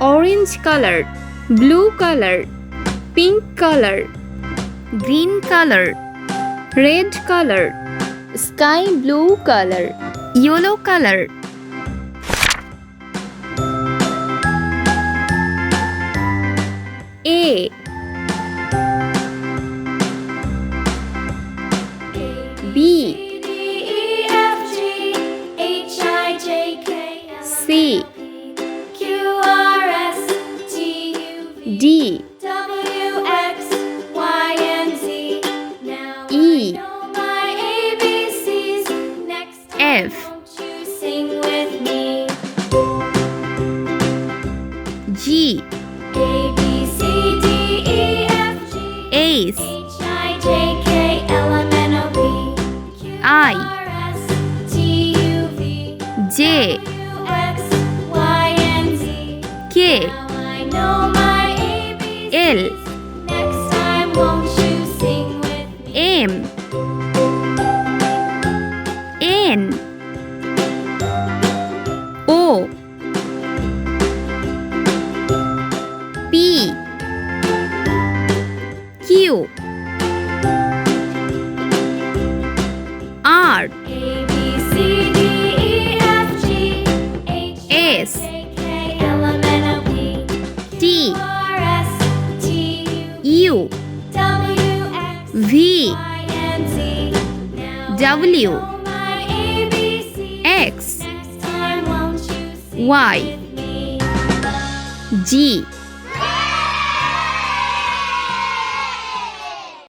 orange color, blue color, pink color, green color, red color, sky blue color, yellow color. A B C D E F G H I J K L M N O P Q R S T U V W X Y G